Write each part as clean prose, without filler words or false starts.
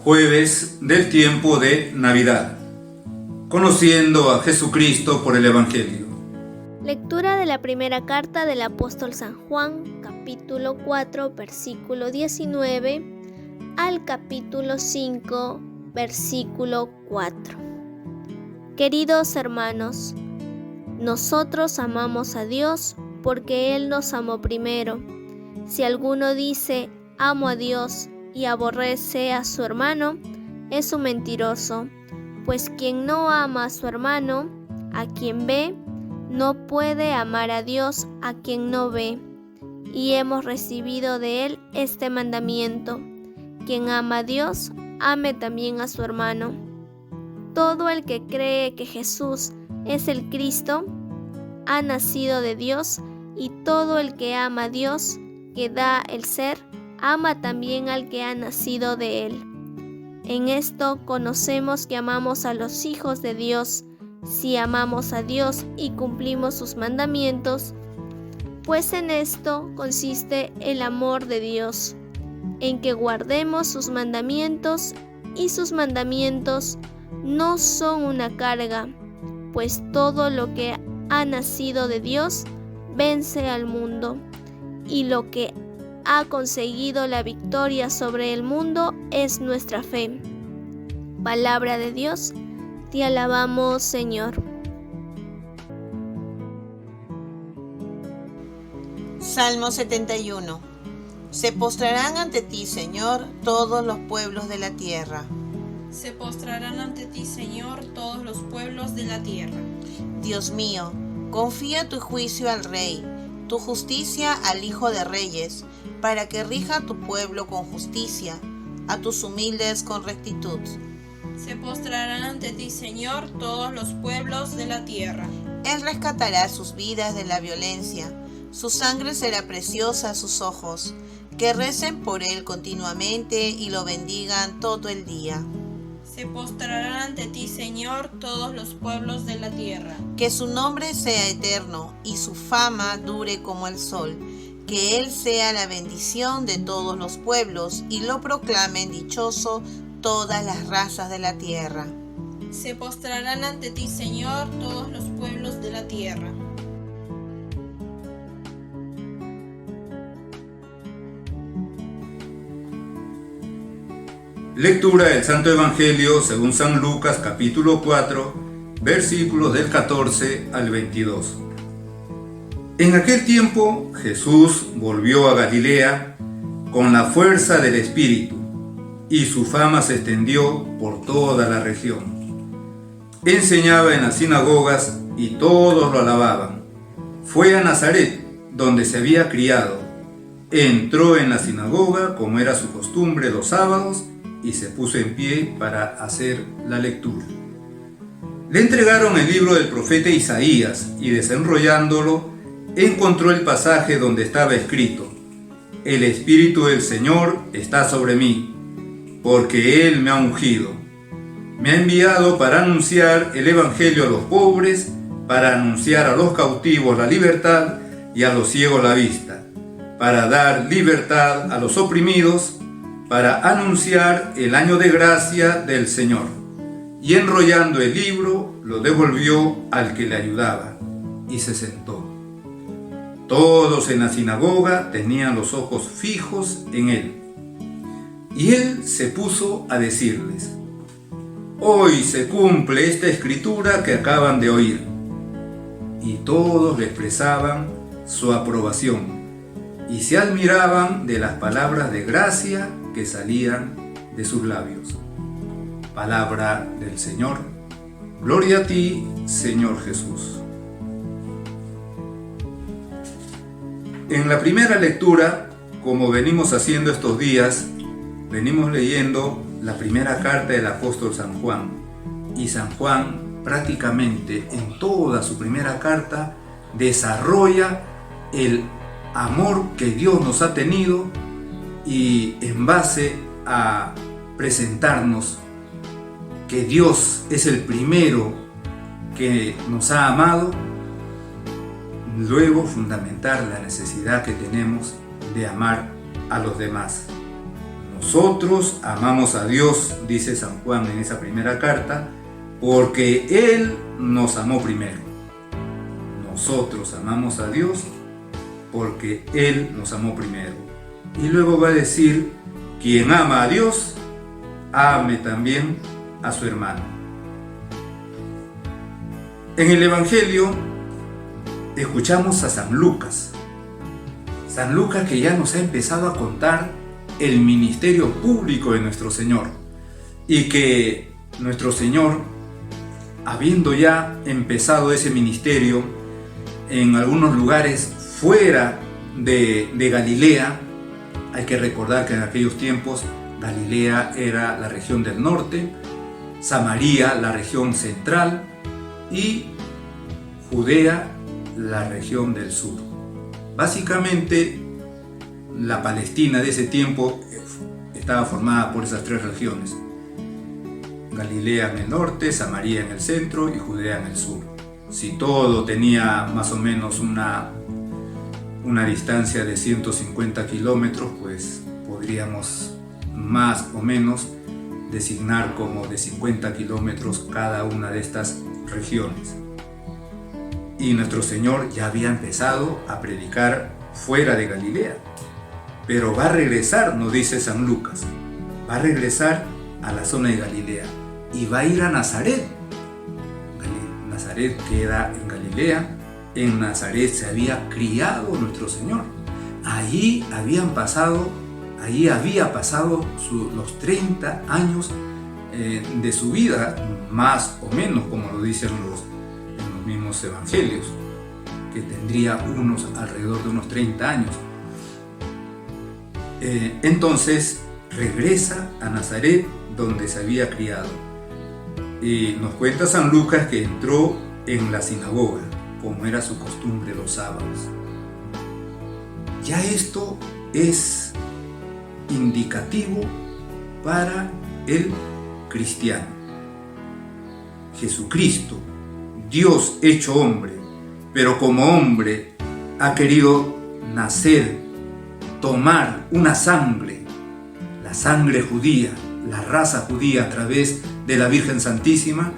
Jueves del tiempo de Navidad. Conociendo a Jesucristo por el Evangelio. Lectura de la primera carta del apóstol San Juan, capítulo 4, versículo 19, al capítulo 5, versículo 4. Queridos hermanos, nosotros amamos a Dios porque Él nos amó primero. Si alguno dice, amo a Dios y aborrece a su hermano, es un mentiroso, pues quien no ama a su hermano, a quien ve, no puede amar a Dios a quien no ve. Y hemos recibido de Él este mandamiento: quien ama a Dios, ame también a su hermano. Todo el que cree que Jesús es el Cristo, ha nacido de Dios, y todo el que ama a Dios, que da el ser, ama también al que ha nacido de Él. En esto conocemos que amamos a los hijos de Dios, si amamos a Dios y cumplimos sus mandamientos, pues en esto consiste el amor de Dios, en que guardemos sus mandamientos, y sus mandamientos no son una carga, pues todo lo que ha nacido de Dios vence al mundo, y lo que ha conseguido la victoria sobre el mundo es nuestra fe. Palabra de Dios, te alabamos, Señor. Salmo 71. Se postrarán ante ti, Señor, todos los pueblos de la tierra. Se postrarán ante ti, Señor, todos los pueblos de la tierra. Dios mío, confía tu juicio al Rey, tu justicia al Hijo de Reyes, para que rija a tu pueblo con justicia, a tus humildes con rectitud. Se postrarán ante ti, Señor, todos los pueblos de la tierra. Él rescatará sus vidas de la violencia, su sangre será preciosa a sus ojos. Que recen por él continuamente y lo bendigan todo el día. Se postrarán ante ti, Señor, todos los pueblos de la tierra. Que su nombre sea eterno y su fama dure como el sol. Que él sea la bendición de todos los pueblos y lo proclamen dichoso todas las razas de la tierra. Se postrarán ante ti, Señor, todos los pueblos de la tierra. Lectura del Santo Evangelio según San Lucas, capítulo 4, versículos del 14 al 22. En aquel tiempo Jesús volvió a Galilea con la fuerza del Espíritu, y su fama se extendió por toda la región. Enseñaba en las sinagogas y todos lo alababan. Fue a Nazaret, donde se había criado. Entró en la sinagoga, como era su costumbre los sábados, y se puso en pie para hacer la lectura. Le entregaron el libro del profeta Isaías, y desenrollándolo, encontró el pasaje donde estaba escrito: El Espíritu del Señor está sobre mí, porque Él me ha ungido. Me ha enviado para anunciar el Evangelio a los pobres, para anunciar a los cautivos la libertad y a los ciegos la vista, para dar libertad a los oprimidos, para anunciar el año de gracia del Señor. Y enrollando el libro, lo devolvió al que le ayudaba, y se sentó. Todos en la sinagoga tenían los ojos fijos en él. Y él se puso a decirles: Hoy se cumple esta escritura que acaban de oír. Y todos le expresaban su aprobación, y se admiraban de las palabras de gracia que salían de sus labios. Palabra del Señor. Gloria a ti, Señor Jesús. En la primera lectura, como venimos haciendo estos días, venimos leyendo la primera carta del apóstol San Juan. Y San Juan prácticamente en toda su primera carta desarrolla el amor que Dios nos ha tenido, y en base a presentarnos que Dios es el primero que nos ha amado, luego fundamentar la necesidad que tenemos de amar a los demás. nosotros amamos a Dios, dice San Juan en esa primera carta, porque Él nos amó primero. Nosotros amamos a Dios porque Él nos amó primero. Y luego va a decir, quien ama a Dios, ame también a su hermano. En el Evangelio escuchamos a San Lucas. San Lucas que ya nos ha empezado a contar el ministerio público de nuestro Señor. Y que nuestro Señor, habiendo ya empezado ese ministerio en algunos lugares fuera de Galilea, hay que recordar que en aquellos tiempos Galilea era la región del norte, Samaria la región central y Judea la región del sur. Básicamente la Palestina de ese tiempo estaba formada por esas tres regiones: Galilea en el norte, Samaria en el centro y Judea en el sur. Si todo tenía más o menos una distancia de 150 kilómetros, pues podríamos más o menos designar como de 50 kilómetros cada una de estas regiones. Y nuestro Señor ya había empezado a predicar fuera de Galilea, pero va a regresar, nos dice San Lucas, va a regresar a la zona de Galilea y va a ir a Nazaret. Nazaret queda en Galilea. En Nazaret se había criado nuestro Señor. Allí había pasado los 30 años de su vida, más o menos, como lo dicen en los mismos evangelios, que tendría alrededor de unos 30 años. Entonces regresa a Nazaret, donde se había criado. Y nos cuenta San Lucas que entró en la sinagoga, como era su costumbre los sábados. Ya esto es indicativo para el cristiano. Jesucristo, Dios hecho hombre, pero como hombre ha querido nacer, tomar una sangre, la sangre judía, la raza judía a través de la Virgen Santísima,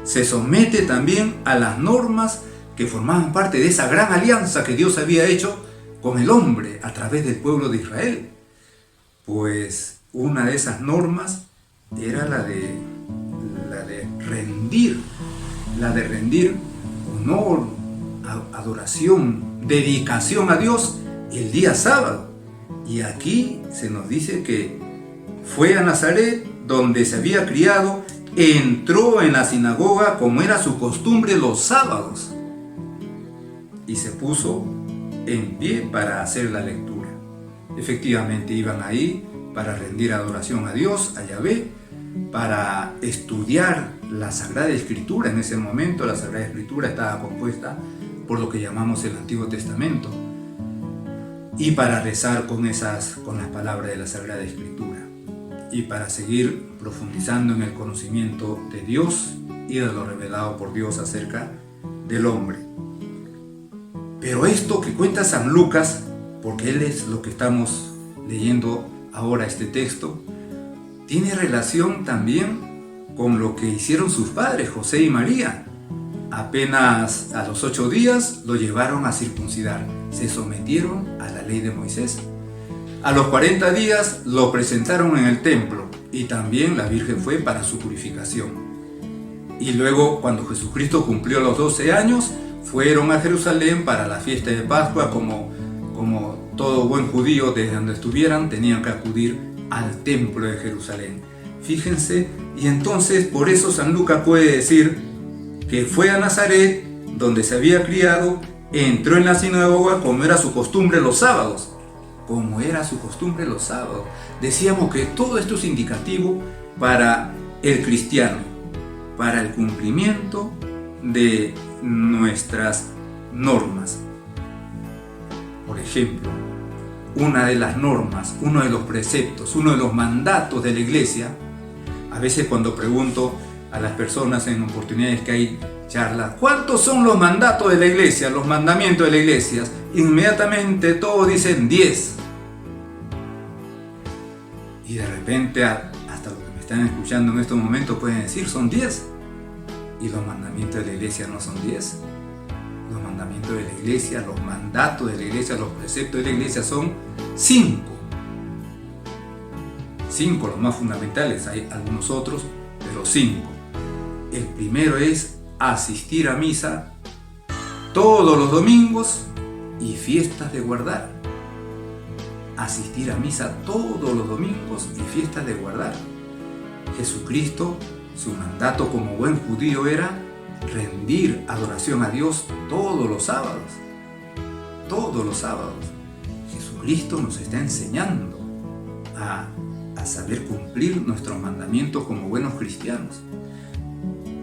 se somete también a las normas que formaban parte de esa gran alianza que Dios había hecho con el hombre a través del pueblo de Israel. Pues una de esas normas era la de rendir honor, adoración, dedicación a Dios el día sábado. Y aquí se nos dice que fue a Nazaret, donde se había criado, entró en la sinagoga como era su costumbre los sábados y se puso en pie para hacer la lectura. Efectivamente iban ahí para rendir adoración a Dios, a Yahvé, para estudiar la Sagrada Escritura. En ese momento la Sagrada Escritura estaba compuesta por lo que llamamos el Antiguo Testamento, y para rezar con las palabras de la Sagrada Escritura, y para seguir profundizando en el conocimiento de Dios y de lo revelado por Dios acerca del hombre. Pero esto que cuenta San Lucas, porque él es lo que estamos leyendo ahora, este texto, tiene relación también con lo que hicieron sus padres, José y María. Apenas a los 8 días lo llevaron a circuncidar, se sometieron a la ley de Moisés. A los 40 días lo presentaron en el templo y también la Virgen fue para su purificación. Y luego, cuando Jesucristo cumplió los 12 años, fueron a Jerusalén para la fiesta de Pascua. Como todo buen judío, desde donde estuvieran, tenían que acudir al templo de Jerusalén. Fíjense, y entonces por eso San Lucas puede decir que fue a Nazaret, donde se había criado, entró en la sinagoga como era su costumbre los sábados. Como era su costumbre los sábados. Decíamos que todo esto es indicativo para el cristiano, para el cumplimiento de nuestras normas. Por ejemplo, una de las normas, uno de los preceptos, uno de los mandatos de la iglesia, a veces cuando pregunto a las personas en oportunidades que hay charlas, ¿cuántos son los mandatos de la iglesia, los mandamientos de la iglesia? Inmediatamente todos dicen 10. Y de repente, hasta los que me están escuchando en estos momentos pueden decir, son 10. Y los mandamientos de la iglesia no son 10. Los mandamientos de la iglesia, los mandatos de la iglesia, los preceptos de la iglesia son 5. 5, los más fundamentales. Hay algunos otros, pero 5. El primero es asistir a misa todos los domingos y fiestas de guardar. Asistir a misa todos los domingos y fiestas de guardar. Jesucristo, su mandato como buen judío era rendir adoración a Dios todos los sábados. Todos los sábados. Jesucristo nos está enseñando a saber cumplir nuestros mandamientos como buenos cristianos.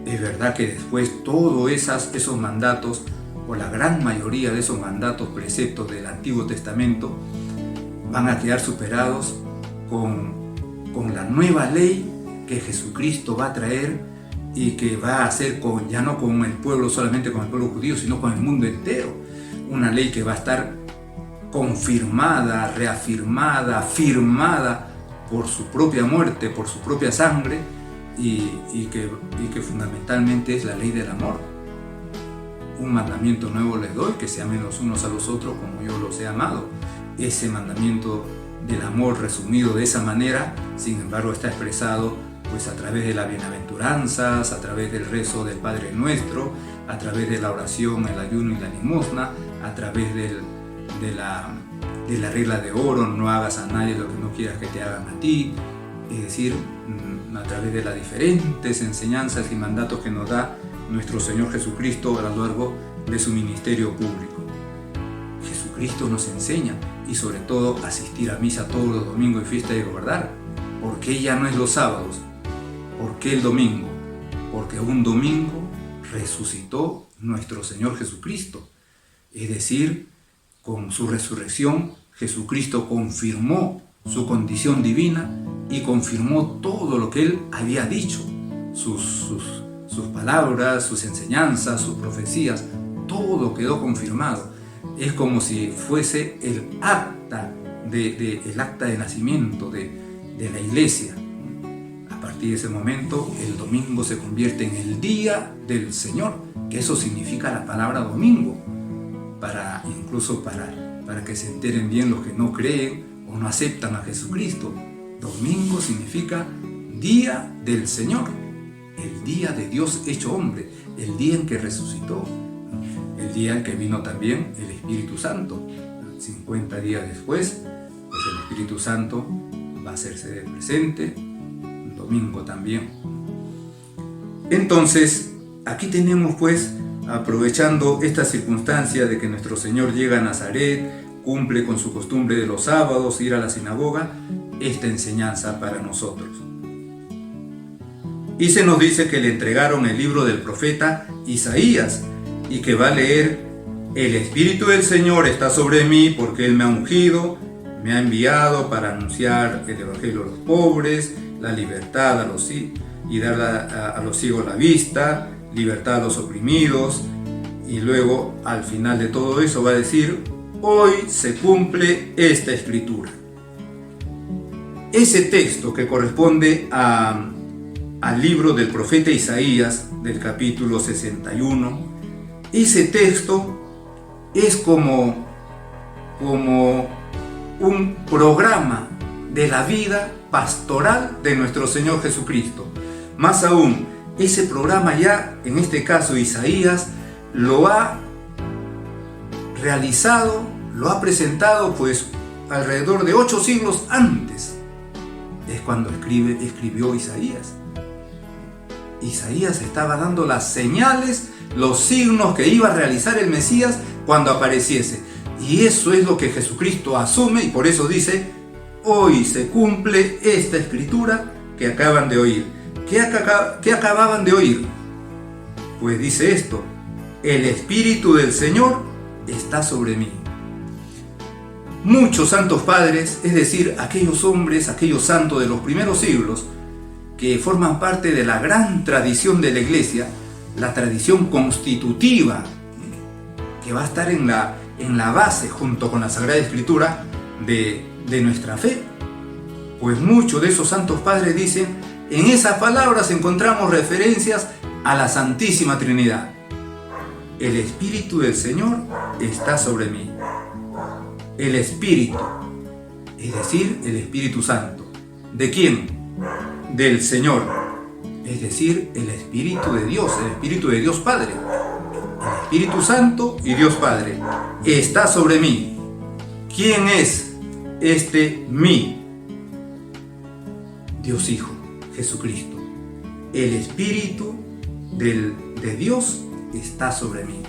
Es verdad que después todos esos mandatos, o la gran mayoría de esos mandatos, preceptos del Antiguo Testamento, van a quedar superados con la nueva ley que Jesucristo va a traer y que va a hacer ya no con el pueblo, solamente con el pueblo judío, sino con el mundo entero. Una ley que va a estar confirmada, reafirmada, firmada por su propia muerte, por su propia sangre, y que fundamentalmente es la ley del amor. Un mandamiento nuevo les doy, que se amen los unos a los otros como yo los he amado. Ese mandamiento del amor resumido de esa manera, sin embargo, está expresado pues a través de las bienaventuranzas, a través del rezo del Padre Nuestro, a través de la oración, el ayuno y la limosna, a través de la regla de oro, no hagas a nadie lo que no quieras que te hagan a ti. Es decir, a través de las diferentes enseñanzas y mandatos que nos da nuestro Señor Jesucristo a lo largo de su ministerio público. Jesucristo nos enseña, y sobre todo asistir a misa todos los domingos y fiesta de guardar. ¿Por qué ya no es los sábados? ¿Por qué el domingo? Porque un domingo resucitó nuestro Señor Jesucristo. Es decir, con su resurrección, Jesucristo confirmó su condición divina y confirmó todo lo que Él había dicho. Sus palabras, sus enseñanzas, sus profecías, todo quedó confirmado. Es como si fuese el acta de nacimiento de la iglesia. A partir de ese momento, el domingo se convierte en el día del Señor, que eso significa la palabra domingo, incluso para que se enteren bien los que no creen o no aceptan a Jesucristo. Domingo significa día del Señor, el día de Dios hecho hombre, el día en que resucitó, el día en que vino también el Espíritu Santo. 50 días después, pues el Espíritu Santo va a hacerse presente, domingo también. Entonces, aquí tenemos pues, aprovechando esta circunstancia de que nuestro Señor llega a Nazaret, cumple con su costumbre de los sábados, ir a la sinagoga, esta enseñanza para nosotros. Y se nos dice que le entregaron el libro del profeta Isaías y que va a leer: el Espíritu del Señor está sobre mí porque Él me ha ungido, me ha enviado para anunciar el Evangelio a los pobres, la libertad y dar a los ciegos la vista, libertad a los oprimidos. Y luego al final de todo eso va a decir: hoy se cumple esta escritura. Ese texto que corresponde al libro del profeta Isaías, del capítulo 61, ese texto es como un programa de la vida pastoral de nuestro Señor Jesucristo. Más aún, ese programa ya, en este caso Isaías, lo ha realizado, lo ha presentado pues alrededor de 8 siglos antes. Es cuando escribió Isaías. Isaías estaba dando las señales, los signos que iba a realizar el Mesías cuando apareciese. Y eso es lo que Jesucristo asume, y por eso dice: hoy se cumple esta escritura que acaban de oír. ¿Qué acababan de oír? Pues dice esto: el Espíritu del Señor está sobre mí. Muchos santos padres, es decir, aquellos hombres, aquellos santos de los primeros siglos, que forman parte de la gran tradición de la Iglesia, la tradición constitutiva, que va a estar en la base, junto con la Sagrada Escritura, de nuestra fe. Pues muchos de esos santos padres dicen, en esas palabras encontramos referencias a la Santísima Trinidad. El Espíritu del Señor está sobre mí. El Espíritu, es decir, el Espíritu Santo. ¿De quién? Del Señor, es decir, el Espíritu de Dios, el Espíritu de Dios Padre. El Espíritu Santo y Dios Padre está sobre mí. ¿Quién es este mí? Dios Hijo, Jesucristo. El Espíritu de Dios está sobre mí.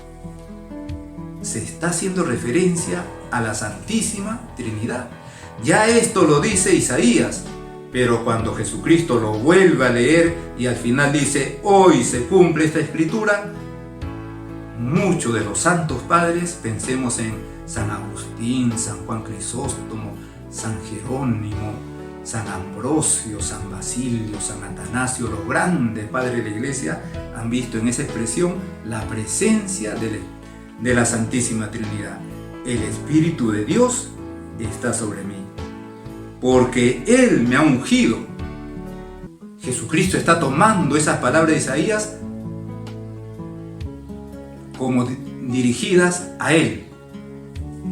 Se está haciendo referencia a la Santísima Trinidad. Ya esto lo dice Isaías, pero cuando Jesucristo lo vuelve a leer y al final dice, hoy se cumple esta escritura, muchos de los santos padres, pensemos en San Agustín, San Juan Crisóstomo, San Jerónimo, San Ambrosio, San Basilio, San Atanasio, los grandes padres de la Iglesia han visto en esa expresión la presencia de la Santísima Trinidad. El Espíritu de Dios está sobre mí, porque Él me ha ungido. Jesucristo está tomando esas palabras de Isaías como dirigidas a Él.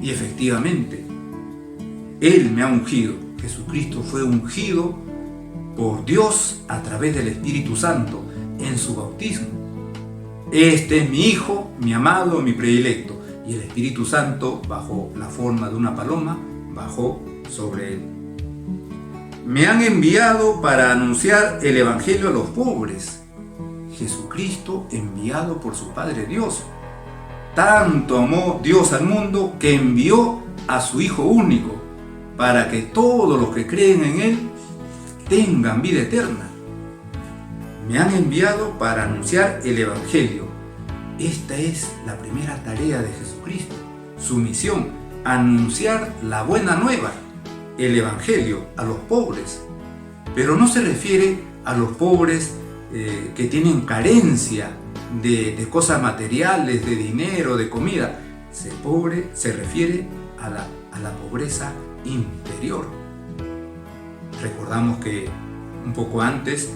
Y efectivamente, Él me ha ungido. Jesucristo fue ungido por Dios a través del Espíritu Santo en su bautismo. Este es mi Hijo, mi amado, mi predilecto. Y el Espíritu Santo, bajo la forma de una paloma, bajó sobre él. Me han enviado para anunciar el Evangelio a los pobres. Jesucristo enviado por su Padre Dios. Tanto amó Dios al mundo que envió a su Hijo único para que todos los que creen en Él tengan vida eterna. Me han enviado para anunciar el Evangelio. Esta es la primera tarea de Jesucristo, su misión, anunciar la buena nueva, el Evangelio, a los pobres. Pero no se refiere a los pobres que tienen carencia de cosas materiales, de dinero, de comida. Pobre se refiere a la pobreza interior. Recordamos que un poco antes,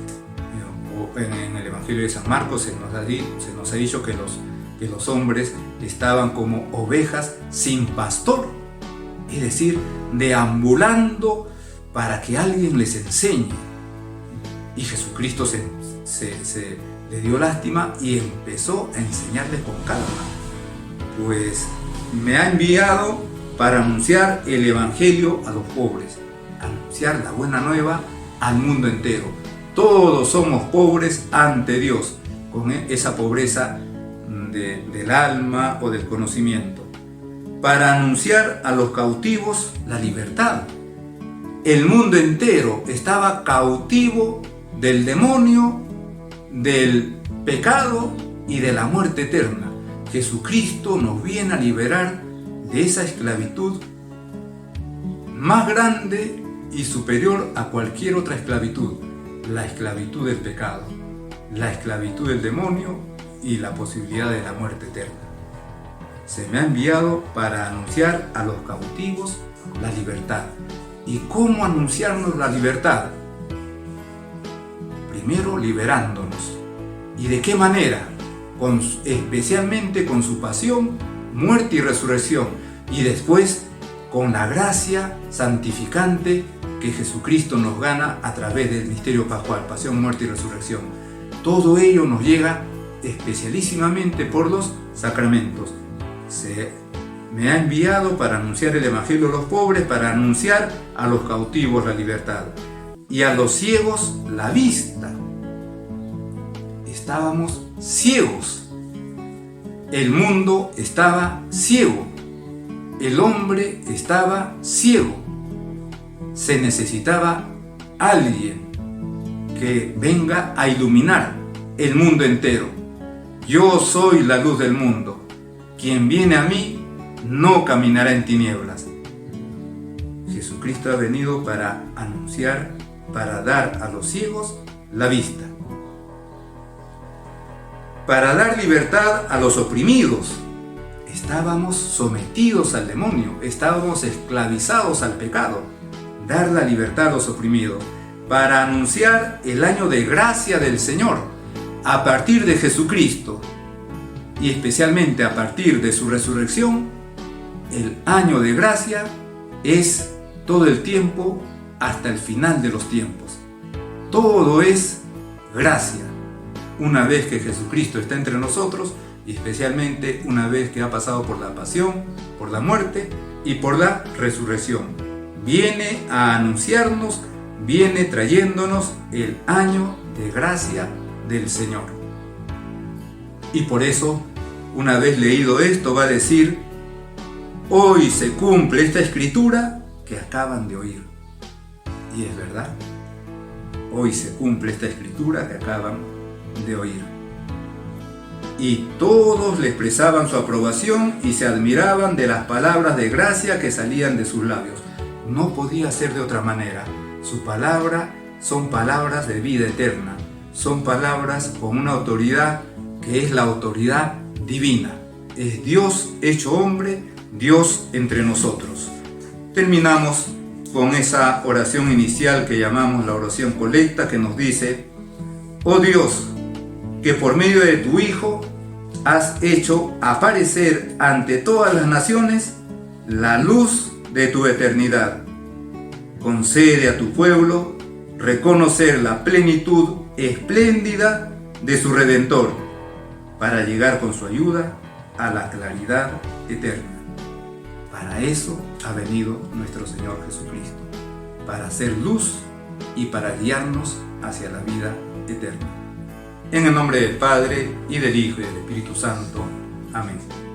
en el Evangelio de San Marcos, se nos ha dicho que los hombres estaban como ovejas sin pastor, es decir, deambulando para que alguien les enseñe. Y Jesucristo le dio lástima y empezó a enseñarles con calma. Pues me ha enviado para anunciar el Evangelio a los pobres, anunciar la buena nueva al mundo entero. Todos somos pobres ante Dios, con esa pobreza del alma o del conocimiento, para anunciar a los cautivos la libertad. El mundo entero estaba cautivo del demonio, del pecado y de la muerte eterna. Jesucristo nos viene a liberar de esa esclavitud más grande y superior a cualquier otra esclavitud, la esclavitud del pecado, la esclavitud del demonio y la posibilidad de la muerte eterna. Se me ha enviado para anunciar a los cautivos la libertad. ¿Y cómo anunciarnos la libertad? Primero liberándonos. ¿Y de qué manera? Especialmente con su pasión, muerte y resurrección, y después con la gracia santificante que Jesucristo nos gana a través del misterio pascual, pasión, muerte y resurrección. Todo ello nos llega especialísimamente por los sacramentos. Me ha enviado para anunciar el Evangelio a los pobres, para anunciar a los cautivos la libertad y a los ciegos la vista. Estábamos ciegos. El mundo estaba ciego. El hombre estaba ciego. Se necesitaba alguien que venga a iluminar el mundo entero. Yo soy la luz del mundo. Quien viene a mí no caminará en tinieblas. Jesucristo ha venido para anunciar, para dar a los ciegos la vista, para dar libertad a los oprimidos. Estábamos sometidos al demonio, estábamos esclavizados al pecado. dar la libertad a los oprimidos, para anunciar el año de gracia del Señor a partir de Jesucristo y especialmente a partir de su resurrección. El año de gracia es todo el tiempo hasta el final de los tiempos. Todo es gracia. Una vez que Jesucristo está entre nosotros y especialmente una vez que ha pasado por la pasión, por la muerte y por la resurrección. Viene a anunciarnos, viene trayéndonos el año de gracia del Señor. Y por eso, una vez leído esto, va a decir: hoy se cumple esta escritura que acaban de oír. Y es verdad, hoy se cumple esta escritura que acaban de oír. Y todos le expresaban su aprobación y se admiraban de las palabras de gracia que salían de sus labios. No podía ser de otra manera. Su palabra son palabras de vida eterna. Son palabras con una autoridad que es la autoridad divina. Es Dios hecho hombre, Dios entre nosotros. Terminamos con esa oración inicial que llamamos la oración colecta, que nos dice: oh Dios, que por medio de tu Hijo has hecho aparecer ante todas las naciones la luz de tu eternidad. Concede a tu pueblo reconocer la plenitud espléndida de su Redentor, para llegar con su ayuda a la claridad eterna. Para eso ha venido nuestro Señor Jesucristo, para hacer luz y para guiarnos hacia la vida eterna. En el nombre del Padre, y del Hijo, y del Espíritu Santo. Amén.